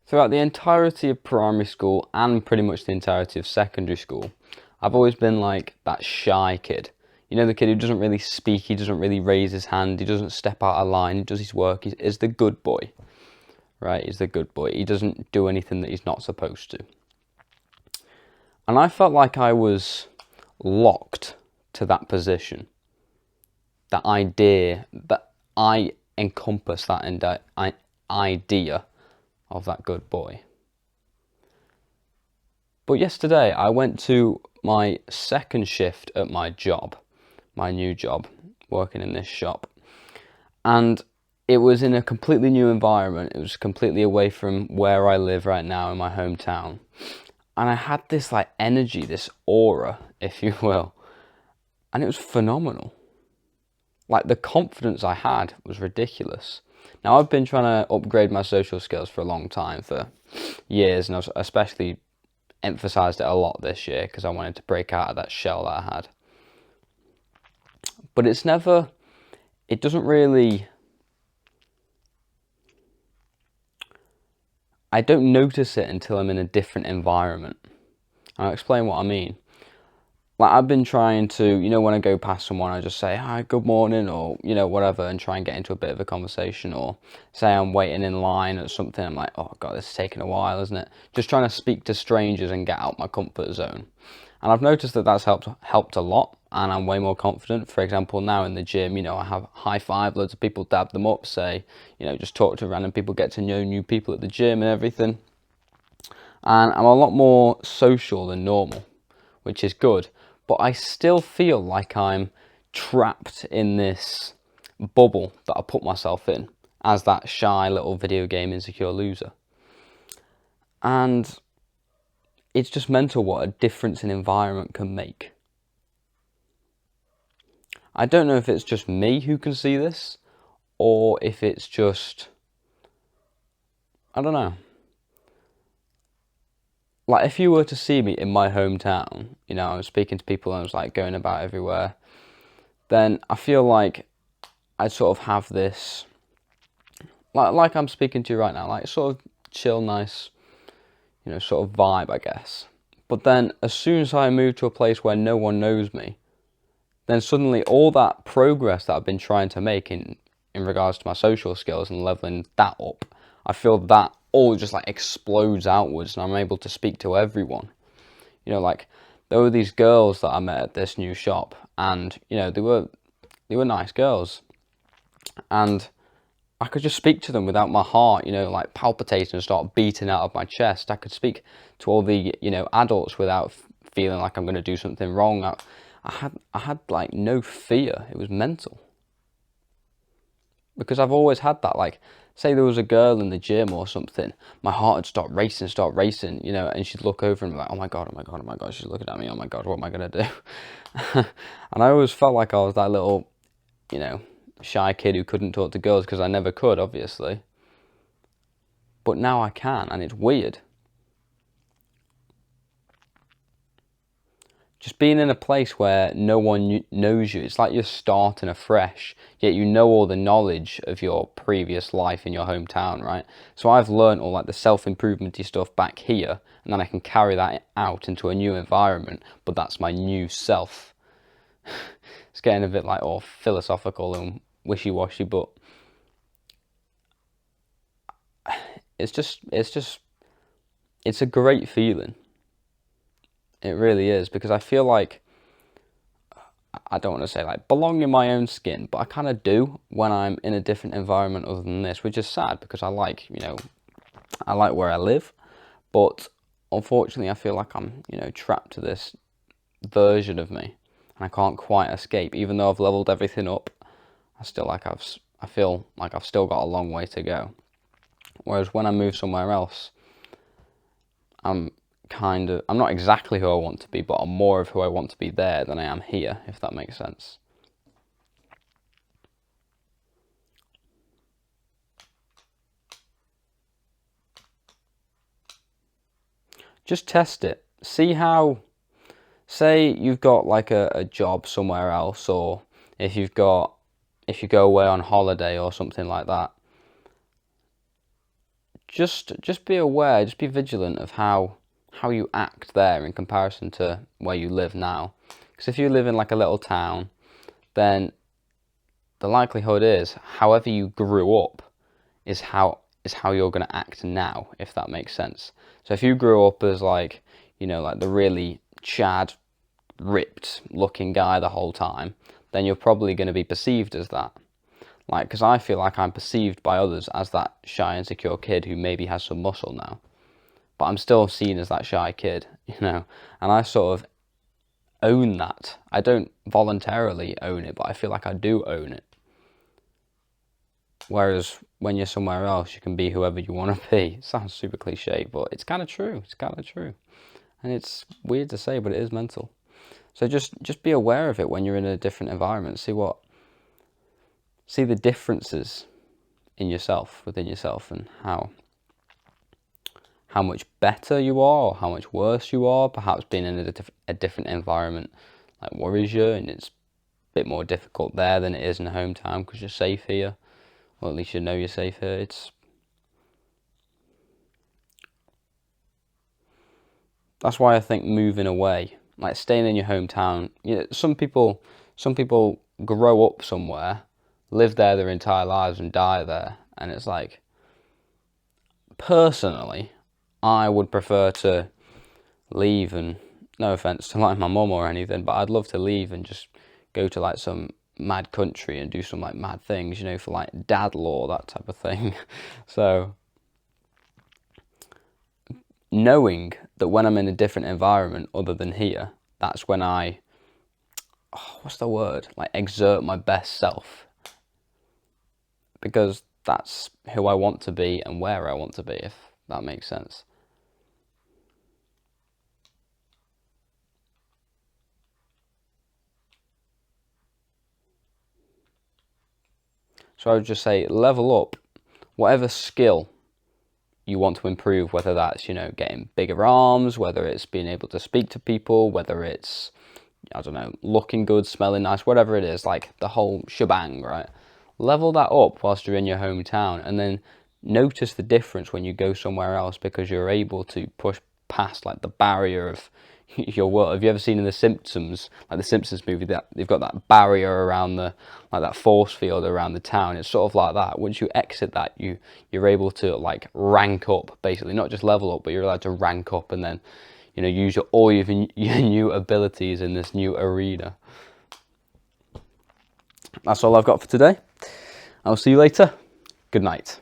Throughout the entirety of primary school and pretty much the entirety of secondary school, I've always been like that shy kid. You know, the kid who doesn't really speak, he doesn't really raise his hand, he doesn't step out of line, he does his work, he's the good boy, right? He's the good boy. He doesn't do anything that he's not supposed to. And I felt like I was locked to that position, that idea, that I encompass that idea of that good boy. But yesterday I went to my second shift at my job, my new job, working in this shop. And it was in a completely new environment. It was completely away from where I live right now in my hometown. And I had this like energy, this aura, if you will. And it was phenomenal. Like the confidence I had was ridiculous. Now I've been trying to upgrade my social skills for a long time, for years, and I've especially emphasized it a lot this year because I wanted to break out of that shell that I had. But it doesn't really, I don't notice it until I'm in a different environment. I'll explain what I mean. Like I've been trying to, when I go past someone, I just say, hi, good morning, or, whatever, and try and get into a bit of a conversation, or say I'm waiting in line or something. I'm like, oh God, this is taking a while, isn't it? Just trying to speak to strangers and get out my comfort zone. And I've noticed that that's helped a lot, and I'm way more confident. For example, now in the gym, I have high five loads of people, dab them up, say, just talk to random people, get to know new people at the gym and everything. And I'm a lot more social than normal, which is good. But I still feel like I'm trapped in this bubble that I put myself in as that shy little video game insecure loser. And it's just mental what a difference in environment can make. I don't know if it's just me who can see this, or if it's just, I don't know. Like if you were to see me in my hometown, I was speaking to people and I was like going about everywhere, then I feel like I'd sort of have this, like I'm speaking to you right now, like sort of chill, nice, sort of vibe, I guess. But then as soon as I move to a place where no one knows me, then suddenly all that progress that I've been trying to make in regards to my social skills and leveling that up, I feel that all just like explodes outwards and I'm able to speak to everyone. Like there were these girls that I met at this new shop and, they were nice girls. And I could just speak to them without my heart, like palpitating and start beating out of my chest. I could speak to all the, adults without feeling like I'm going to do something wrong. I had like no fear. It was mental. Because I've always had that, like, say there was a girl in the gym or something, my heart would start racing, and she'd look over and be like, oh my God, she's looking at me, oh my God, what am I going to do? And I always felt like I was that little, shy kid who couldn't talk to girls because I never could, obviously. But now I can, and it's weird. Just being in a place where no one knows you, it's like you're starting afresh, yet you know all the knowledge of your previous life in your hometown, right? So I've learned all like the self-improvement-y stuff back here, and then I can carry that out into a new environment, but that's my new self. It's getting a bit like all philosophical and wishy-washy, but it's a great feeling. It really is, because I feel like, I don't want to say like belong in my own skin, but I kind of do when I'm in a different environment other than this, which is sad because I like, I like where I live, but unfortunately I feel like I'm, trapped to this version of me and I can't quite escape. Even though I've leveled everything up, I feel like I've still got a long way to go. Whereas when I move somewhere else, I'm not exactly who I want to be, but I'm more of who I want to be there than I am here, if that makes sense. Just test it. See how, say you've got like a job somewhere else, or if you go away on holiday or something like that, just be aware, just be vigilant of how you act there in comparison to where you live now. Because if you live in like a little town, then the likelihood is, however you grew up, is how you're going to act now, if that makes sense. So if you grew up as like, you know, like the really chad, ripped looking guy the whole time, then you're probably going to be perceived as that. Like, because I feel like I'm perceived by others as that shy, insecure kid who maybe has some muscle now, but I'm still seen as that shy kid, you know, and I sort of own that. I don't voluntarily own it, but I feel like I do own it. Whereas when you're somewhere else, you can be whoever you want to be. It sounds super cliche, but it's kind of true. It's kind of true. And it's weird to say, but it is mental. So just be aware of it when you're in a different environment. See the differences in yourself, within yourself, and how much better you are or how much worse you are. Perhaps being in a different environment like worries you, and it's a bit more difficult there than it is in a hometown because you're safe here. Or at least you know you're safe here. That's why I think moving away, like staying in your hometown, you know, some people grow up somewhere, live there their entire lives and die there. And it's like, personally, I would prefer to leave, and no offense to like my mum or anything, but I'd love to leave and just go to like some mad country and do some like mad things, you know, for like dad law, that type of thing. So knowing that when I'm in a different environment other than here, that's when I, what's the word? Like exert my best self. Because that's who I want to be and where I want to be, if that makes sense. So I would just say level up whatever skill you want to improve, whether that's, you know, getting bigger arms, whether it's being able to speak to people, whether it's, I don't know, looking good, smelling nice, whatever it is, like the whole shebang, right? Level that up whilst you're in your hometown, and then notice the difference when you go somewhere else, because you're able to push past like the barrier of your world. Have you ever seen in The Simpsons, like the Simpsons movie, that they've got that barrier around the, like that force field around the town? It's sort of like that. Once you exit that, you're able to like rank up, basically, not just level up, but you're allowed to rank up, and then, you know, use all your new abilities in this new arena. That's all I've got for today. I'll see you later. Good night.